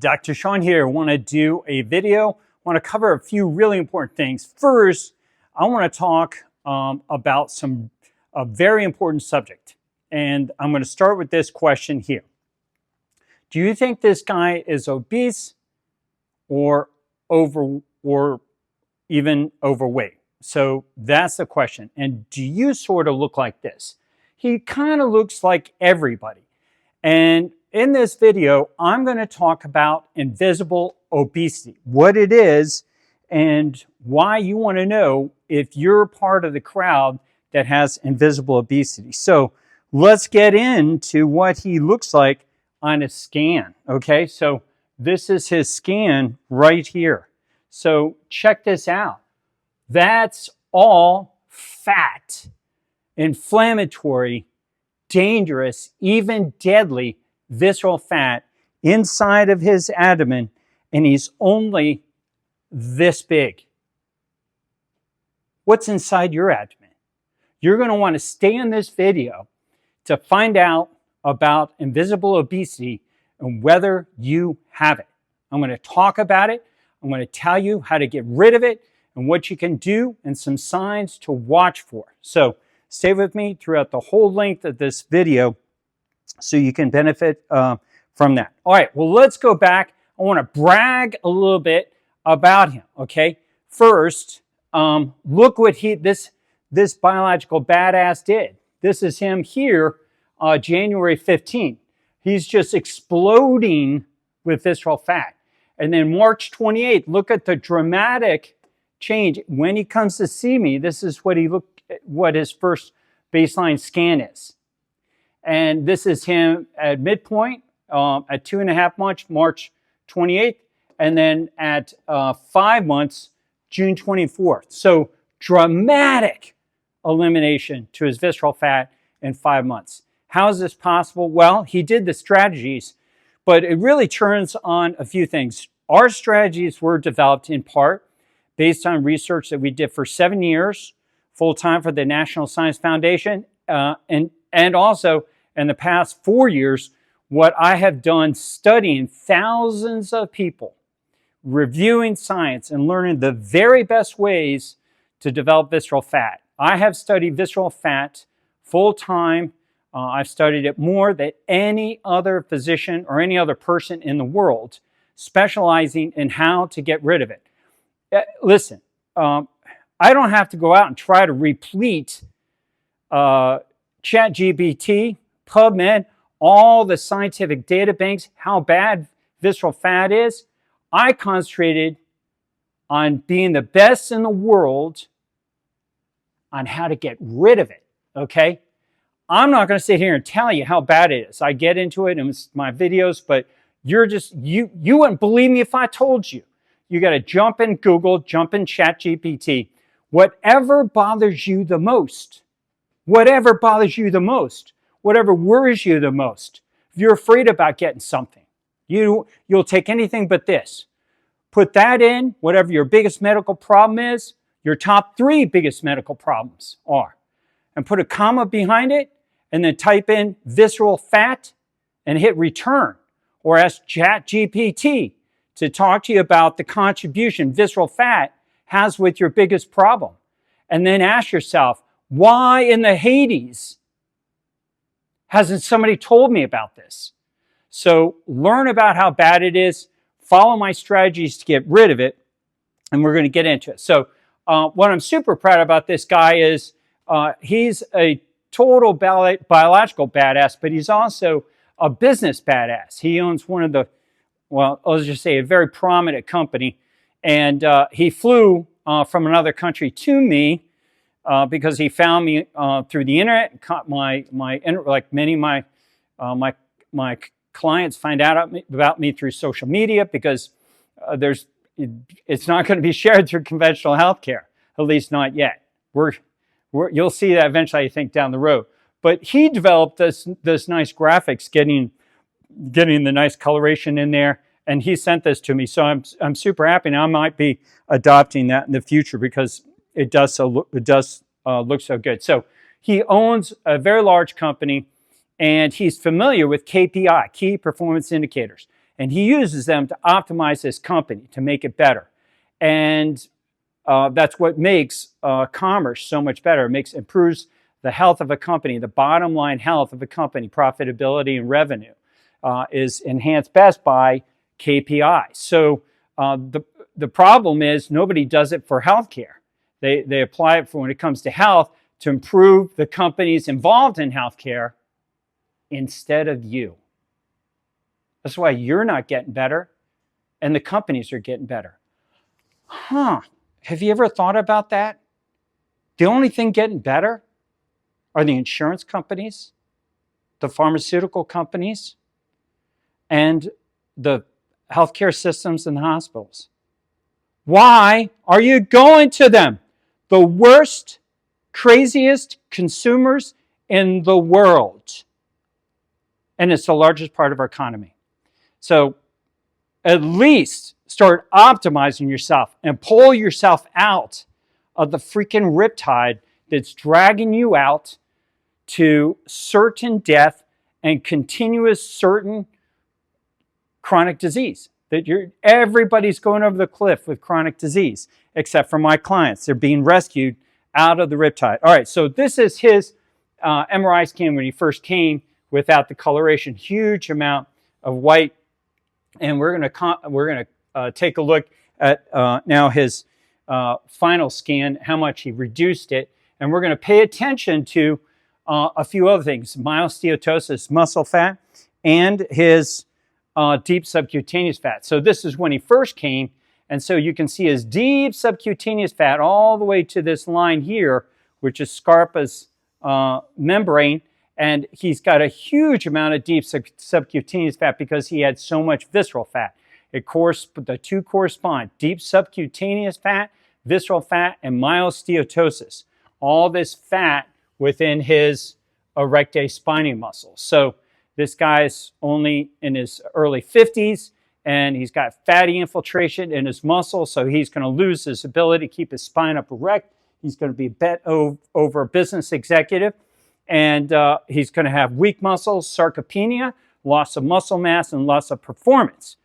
Dr. Sean here. I want to do a video. I want to cover a few really important things. First, I want to talk about a very important subject. And I'm going to start with this question here. Do you think this guy is obese or even overweight? So that's the question. And do you sort of look like this? He kind of looks like everybody. And in this video, I'm going to talk about invisible obesity, what it is, and why you want to know if you're part of the crowd that has invisible obesity. So let's get into what he looks like on a scan. Okay, so this is his scan right here. So check this out. That's all fat, inflammatory, dangerous, even deadly visceral fat inside of his abdomen, and he's only this big. What's inside your abdomen? You're going to want to stay in this video to find out about invisible obesity and whether you have it. I'm going to talk about it. I'm going to tell you how to get rid of it and what you can do and some signs to watch for. So stay with me throughout the whole length of this video so you can benefit from that. All right, well, let's go back. I want to brag a little bit about him, okay? First, look what this biological badass did. This is him here, January 15th. He's just exploding with visceral fat. And then March 28th, look at the dramatic change. When he comes to see me, this is what his first baseline scan is. And this is him at midpoint at 2.5 months, March 28th, and then at 5 months, June 24th. So dramatic elimination to his visceral fat in 5 months. How is this possible? Well, he did the strategies, but it really turns on a few things. Our strategies were developed in part based on research that we did for 7 years, full-time for the National Science Foundation, and also in the past 4 years, what I have done studying thousands of people, reviewing science and learning the very best ways to develop visceral fat. I have studied visceral fat full-time. I've studied it more than any other physician or any other person in the world, specializing in how to get rid of it. Listen, I don't have to go out and try to replete ChatGPT, PubMed, all the scientific data banks, how bad visceral fat is. I concentrated on being the best in the world on how to get rid of it, okay? I'm not going to sit here and tell you how bad it is. I get into it in my videos, but you wouldn't believe me if I told you. You got to jump in Google, jump in ChatGPT. Whatever bothers you the most, whatever bothers you the most, whatever worries you the most, if you're afraid about getting something, you'll take anything but this. Put that in, whatever your biggest medical problem is, your top 3 biggest medical problems are, and put a comma behind it, and then type in visceral fat and hit return, or ask ChatGPT to talk to you about the contribution visceral fat has with your biggest problem. And then ask yourself, why in the Hades hasn't somebody told me about this? So learn about how bad it is, follow my strategies to get rid of it, and we're going to get into it. So what I'm super proud about this guy is he's a total biological badass, but he's also a business badass. He owns one of the, well, let's just say a very prominent company, and he flew from another country to me because he found me through the internet and caught like many of my clients find out about me through social media, because it's not going to be shared through conventional healthcare, at least not yet. You'll see that eventually, I think, down the road. But he developed this nice graphics, getting the nice coloration in there, and he sent this to me. So I'm super happy, and I might be adopting that in the future because it does look so good. So he owns a very large company, and he's familiar with KPI, key performance indicators. And he uses them to optimize his company, to make it better. And that's what makes commerce so much better. It improves the health of a company, the bottom line health of a company, profitability and revenue is enhanced best by KPIs. So the problem is nobody does it for healthcare. They apply it for when it comes to health to improve the companies involved in healthcare instead of you. That's why you're not getting better and the companies are getting better. Have you ever thought about that? The only thing getting better are the insurance companies, the pharmaceutical companies, and the healthcare systems and the hospitals. Why are you going to them? The worst, craziest consumers in the world. And it's the largest part of our economy. So at least start optimizing yourself and pull yourself out of the freaking riptide that's dragging you out to certain death and continuous certain chronic disease. That everybody's going over the cliff with chronic disease, except for my clients. They're being rescued out of the riptide. All right, so this is his MRI scan when he first came without the coloration. Huge amount of white. And we're going to take a look at now his final scan, how much he reduced it. And we're going to pay attention to a few other things: myosteatosis, muscle fat, and his deep subcutaneous fat. So this is when he first came. And so you can see his deep subcutaneous fat all the way to this line here, which is Scarpa's membrane. And he's got a huge amount of deep subcutaneous fat because he had so much visceral fat. The two correspond: deep subcutaneous fat, visceral fat, and myosteatosis. All this fat within his erector spinae muscle. So this guy's only in his early 50s, and he's got fatty infiltration in his muscle, so he's going to lose his ability to keep his spine up erect. He's going to be bent over a business executive. And he's going to have weak muscles, sarcopenia, loss of muscle mass, and loss of performance.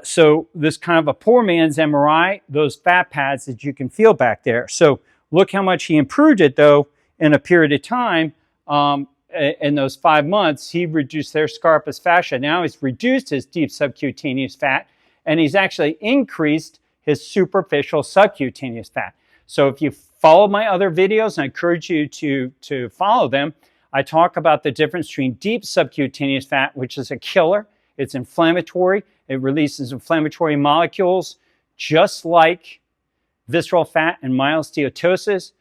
So this kind of a poor man's MRI, those fat pads that you can feel back there. So look how much he improved it, though, in a period of time. In those 5 months, he reduced their Scarpa's fascia. Now he's reduced his deep subcutaneous fat, and he's actually increased his superficial subcutaneous fat. So if you follow my other videos, I encourage you to follow them. I talk about the difference between deep subcutaneous fat, which is a killer. It's inflammatory. It releases inflammatory molecules, just like visceral fat and myosteatosis.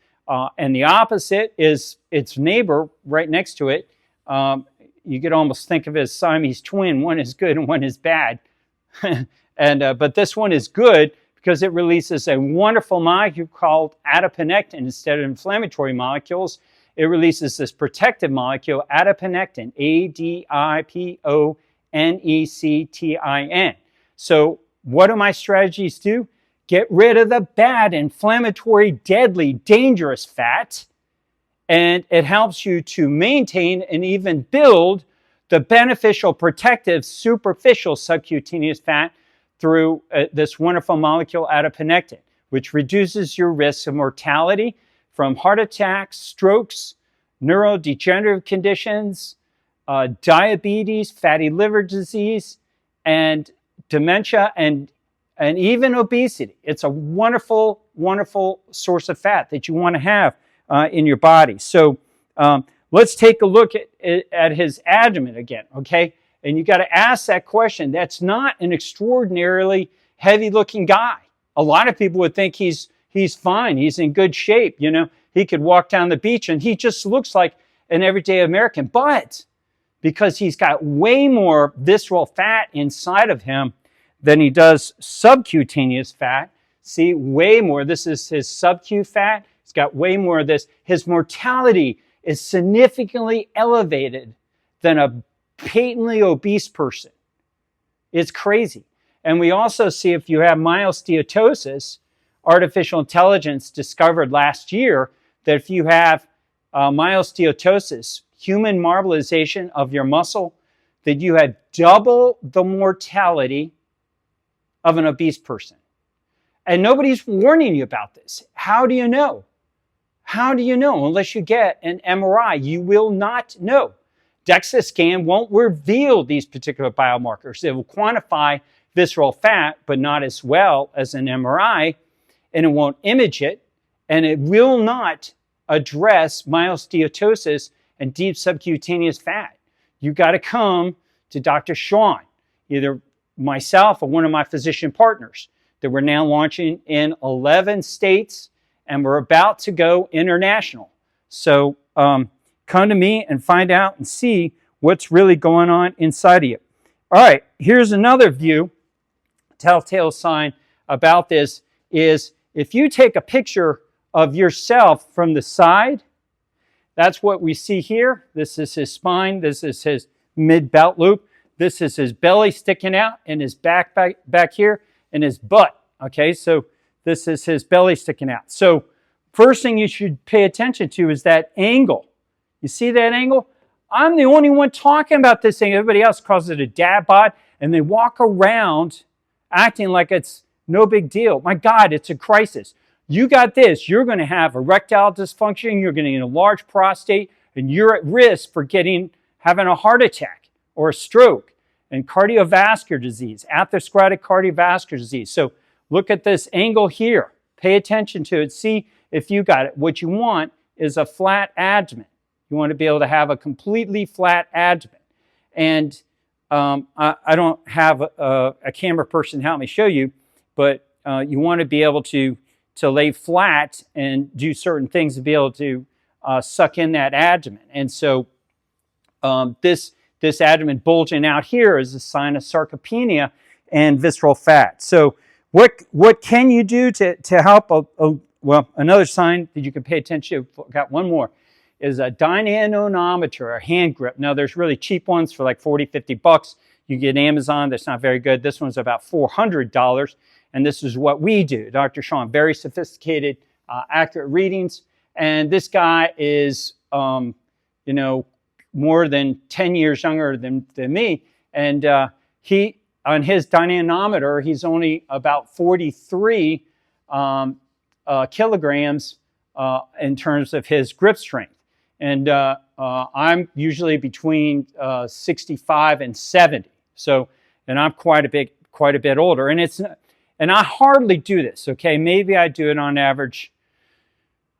And the opposite is its neighbor right next to it. You could almost think of it as Siamese twin. One is good and one is bad. But this one is good because it releases a wonderful molecule called adiponectin instead of inflammatory molecules. It releases this protective molecule, adiponectin, adiponectin. So what do my strategies do? Get rid of the bad, inflammatory, deadly, dangerous fat, and it helps you to maintain and even build the beneficial, protective, superficial subcutaneous fat through this wonderful molecule adiponectin, which reduces your risk of mortality from heart attacks, strokes, neurodegenerative conditions, diabetes, fatty liver disease, and dementia, and even obesity. It's a wonderful, wonderful source of fat that you want to have in your body. So let's take a look at his abdomen again, okay? And you got to ask that question. That's not an extraordinarily heavy-looking guy. A lot of people would think he's fine. He's in good shape. You know, he could walk down the beach and he just looks like an everyday American. But because he's got way more visceral fat inside of him than he does subcutaneous fat, see, way more. This is his subcu fat. He's got way more of this. His mortality is significantly elevated than a patently obese person. It's crazy. And we also see, if you have myosteatosis, artificial intelligence discovered last year that if you have myosteatosis, human marbleization of your muscle, that you had double the mortality of an obese person. And nobody's warning you about this. How do you know? How do you know? Unless you get an MRI, you will not know. DEXA scan won't reveal these particular biomarkers. It will quantify visceral fat, but not as well as an MRI, and it won't image it, and it will not address myosteatosis and deep subcutaneous fat. You got to come to Dr. Sean, either myself or one of my physician partners, that we're now launching in 11 states, and we're about to go international. So come to me and find out and see what's really going on inside of you. All right, here's another view. Telltale sign about this is if you take a picture of yourself from the side, that's what we see here. This is his spine. This is his mid-belt loop. This is his belly sticking out and his back here and his butt. Okay, so this is his belly sticking out. So first thing you should pay attention to is that angle. You see that angle? I'm the only one talking about this thing. Everybody else calls it a dad bod, and they walk around acting like it's no big deal. My God, it's a crisis. You got this. You're going to have erectile dysfunction. You're going to get a large prostate, and you're at risk for having a heart attack or a stroke and cardiovascular disease, atherosclerotic cardiovascular disease. So look at this angle here. Pay attention to it. See if you got it. What you want is a flat abdomen. You want to be able to have a completely flat abdomen. And I don't have a camera person help me show you, but you want to be able to lay flat and do certain things to be able to suck in that abdomen. And so this abdomen bulging out here is a sign of sarcopenia and visceral fat. So what can you do to help? Well, another sign that you can pay attention to, I've got one more, is a dynamometer, a hand grip. Now, there's really cheap ones for like 40, 50 bucks. You get Amazon, that's not very good. This one's about $400, and this is what we do. Dr. Sean, very sophisticated, accurate readings, and this guy is, more than 10 years younger than me, and he, on his dynamometer, he's only about 43 kilograms in terms of his grip strength. And I'm usually between 65 and 70. So, and I'm quite a bit older. And I hardly do this, okay? Maybe I do it on average,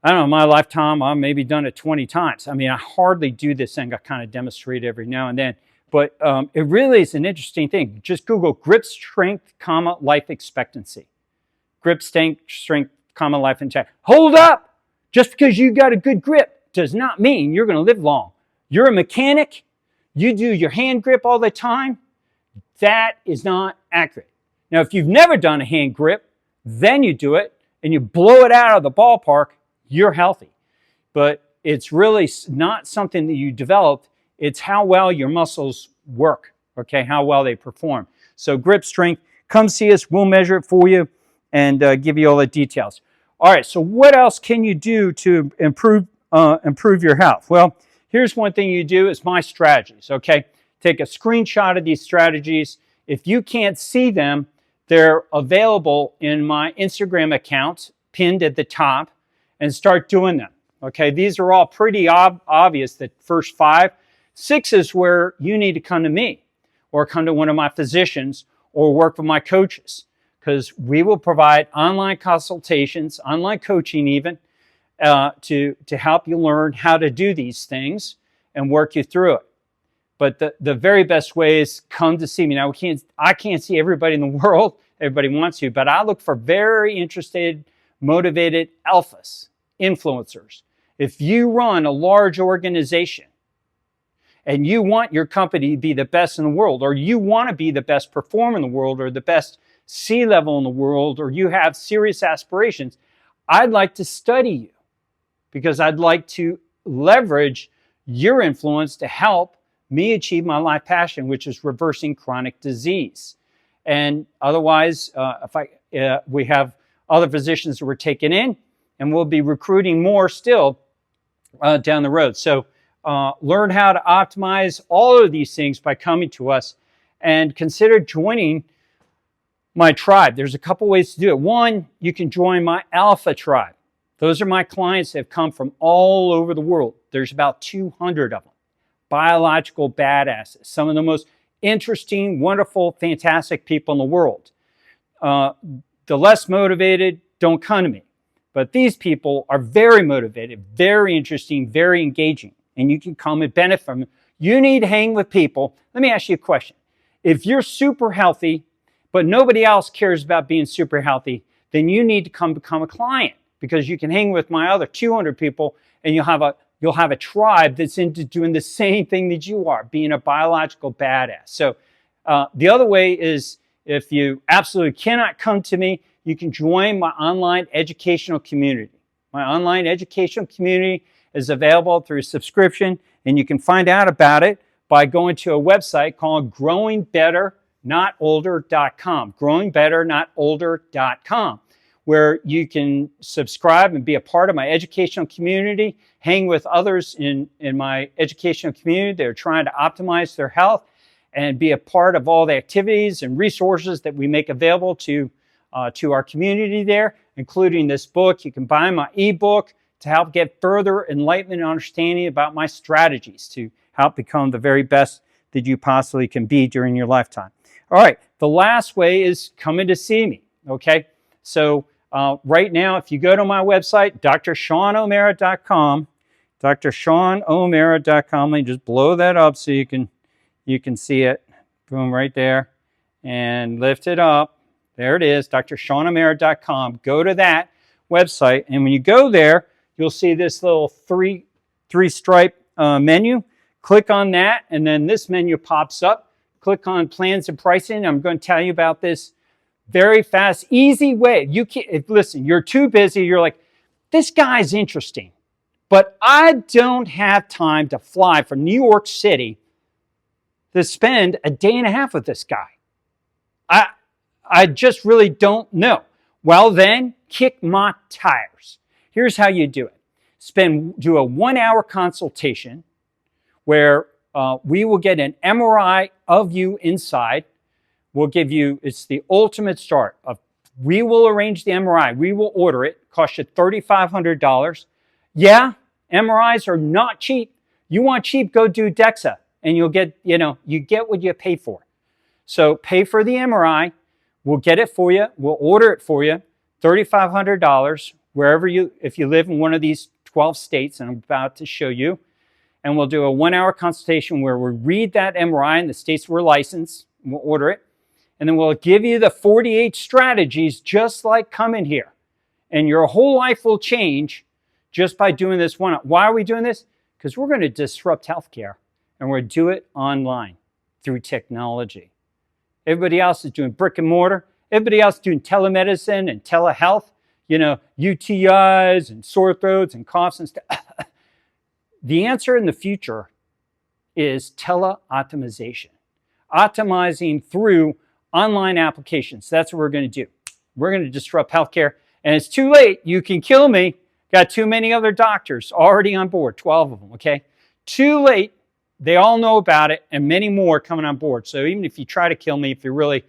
I don't know, my lifetime, I've maybe done it 20 times. I mean, I hardly do this thing. I kind of demonstrate every now and then. But it really is an interesting thing. Just Google grip strength, life expectancy. Grip strength, life expectancy. Hold up! Just because you got a good grip does not mean you're going to live long. You're a mechanic. You do your hand grip all the time. That is not accurate. Now, if you've never done a hand grip, then you do it and you blow it out of the ballpark, you're healthy. But it's really not something that you developed. It's how well your muscles work, okay, how well they perform. So grip strength, come see us. We'll measure it for you and give you all the details. All right, so what else can you do to improve your health? Well, here's one thing you do is my strategies, okay? Take a screenshot of these strategies. If you can't see them, they're available in my Instagram account, pinned at the top, and start doing them, okay? These are all pretty obvious, the first 5. 6 is where you need to come to me or come to one of my physicians or work with my coaches, because we will provide online consultations, online coaching even, to help you learn how to do these things and work you through it. But the very best way is come to see me. Now, I can't see everybody in the world. Everybody wants to, but I look for very interested, motivated alphas, influencers. If you run a large organization and you want your company to be the best in the world, or you want to be the best performer in the world, or the best C-level in the world, or you have serious aspirations, I'd like to study you because I'd like to leverage your influence to help me achieve my life passion, which is reversing chronic disease. And otherwise, we have other physicians that we're taking in, and we'll be recruiting more still down the road. So learn how to optimize all of these things by coming to us, and consider joining my tribe. There's a couple ways to do it. One, you can join my Alpha tribe. Those are my clients that have come from all over the world. There's about 200 of them. Biological badasses. Some of the most interesting, wonderful, fantastic people in the world. The less motivated don't come to me. But these people are very motivated, very interesting, very engaging. And you can come and benefit from them. You need to hang with people. Let me ask you a question. If you're super healthy, but nobody else cares about being super healthy, then you need to come become a client, because you can hang with my other 200 people, and you'll have a tribe that's into doing the same thing that you are, being a biological badass. So the other way is, if you absolutely cannot come to me, you can join my online educational community. My online educational community is available through subscription, and you can find out about it by going to a website called growingbetterNotOlder.com. GrowingbetterNotOlder.com, where you can subscribe and be a part of my educational community, hang with others in my educational community that are trying to optimize their health, and be a part of all the activities and resources that we make available to our community there, including this book. You can buy my ebook to help get further enlightenment and understanding about my strategies to help become the very best that you possibly can be during your lifetime. All right, the last way is coming to see me, okay? So right now, if you go to my website, drshawomerah.com, drshawomerah.com, let me just blow that up so you can see it. Boom, right there. And lift it up. There it is, drshawomerah.com. Go to that website, and when you go there, you'll see this little three-stripe menu. Click on that, and then this menu pops up. Click on plans and pricing. I'm going to tell you about this very fast, easy way. Listen, you're too busy. You're like, this guy's interesting, but I don't have time to fly from New York City to spend a day and a half with this guy. I just really don't know. Well, then kick my tires. Here's how you do it. Do a 1-hour consultation where we will get an MRI of you inside. We'll give you, it's the ultimate start. We will arrange the MRI. We will order it. Cost you $3,500. Yeah, MRIs are not cheap. You want cheap, go do DEXA, and you'll get, you get what you pay for. So pay for the MRI. We'll get it for you. We'll order it for you. $3,500 wherever if you live in one of these 12 states, and I'm about to show you. And we'll do a 1-hour consultation where we'll read that MRI in the states we're licensed. We'll order it. And then we'll give you the 48 strategies, just like coming here. And your whole life will change just by doing this one. Why are we doing this? Because we're going to disrupt healthcare, and we're going to do it online through technology. Everybody else is doing brick and mortar. Everybody else is doing telemedicine and telehealth, UTIs and sore throats and coughs and stuff. The answer in the future is tele-optimization, optimizing through online applications. That's what we're going to do. We're going to disrupt healthcare, and it's too late. You can kill me. Got too many other doctors already on board, 12 of them, okay? Too late. They all know about it, and many more coming on board. So even if you try to kill me, if you're really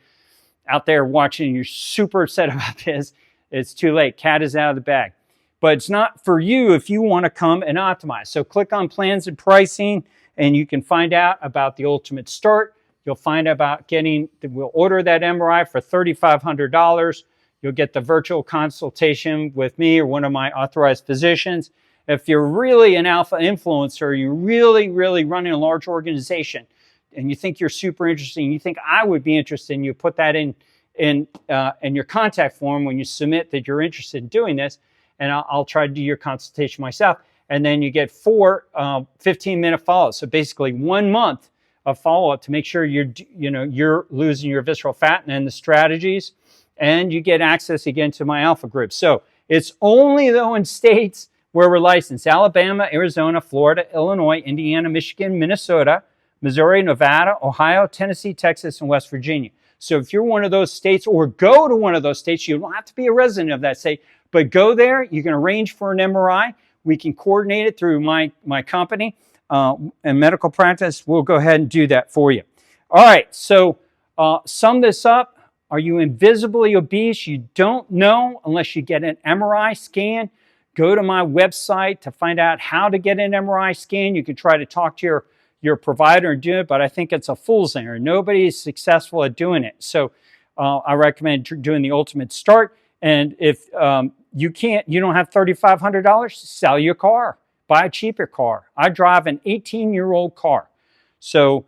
out there watching and you're super upset about this, it's too late. Cat is out of the bag. But it's not for you if you want to come and optimize. So click on plans and pricing, and you can find out about the ultimate start. You'll find out about we'll order that MRI for $3,500. You'll get the virtual consultation with me or one of my authorized physicians. If you're really an alpha influencer, you're really, really running a large organization, and you think you're super interesting, you think I would be interested, and you put that in your contact form when you submit that you're interested in doing this, and I'll try to do your consultation myself. And then you get 4 15-minute follow-ups. So basically 1 month of follow-up to make sure you're losing your visceral fat and the strategies, and you get access again to my alpha group. So it's only though in states where we're licensed: Alabama, Arizona, Florida, Illinois, Indiana, Michigan, Minnesota, Missouri, Nevada, Ohio, Tennessee, Texas, and West Virginia. So if you're one of those states, or go to one of those states, you don't have to be a resident of that state, but go there. You can arrange for an MRI. We can coordinate it through my company. in medical practice, we'll go ahead and do that for you. All right, so sum this up. Are you invisibly obese? You don't know unless you get an MRI scan. Go to my website to find out how to get an MRI scan. You can try to talk to your provider and do it, but I think it's a fool's errand. Nobody is successful at doing it. So I recommend doing the ultimate start. And if you don't have $3,500, sell your car. Buy a cheaper car. I drive an 18-year-old car. So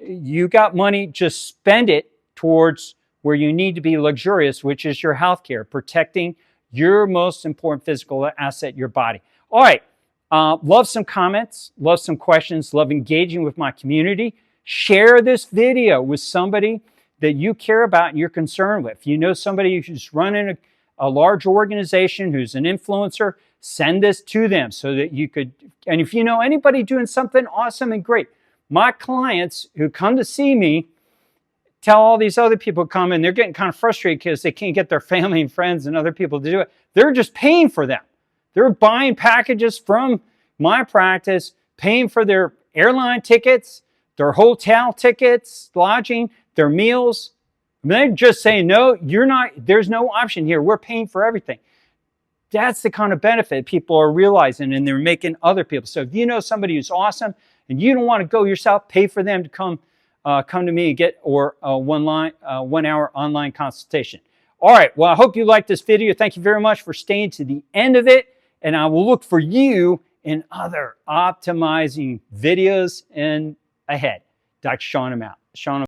you got money, just spend it towards where you need to be luxurious, which is your health care, protecting your most important physical asset, your body. All right. Love some comments, love some questions, love engaging with my community. Share this video with somebody that you care about and you're concerned with. If you know somebody who's running a large organization, who's an influencer, send this to them so that you could, and if you know anybody doing something awesome and great, my clients who come to see me tell all these other people come and they're getting kind of frustrated because they can't get their family and friends and other people to do it. They're just paying for them. They're buying packages from my practice, paying for their airline tickets, their hotel tickets, lodging, their meals. And they're just saying, no, you're not, there's no option here. We're paying for everything. That's the kind of benefit people are realizing, and they're making other people. So if you know somebody who's awesome and you don't want to go yourself, pay for them to come to me and get a 1 hour online consultation. All right. Well, I hope you liked this video. Thank you very much for staying to the end of it. And I will look for you in other optimizing videos ahead. Dr. Sean, I'm out. Sean.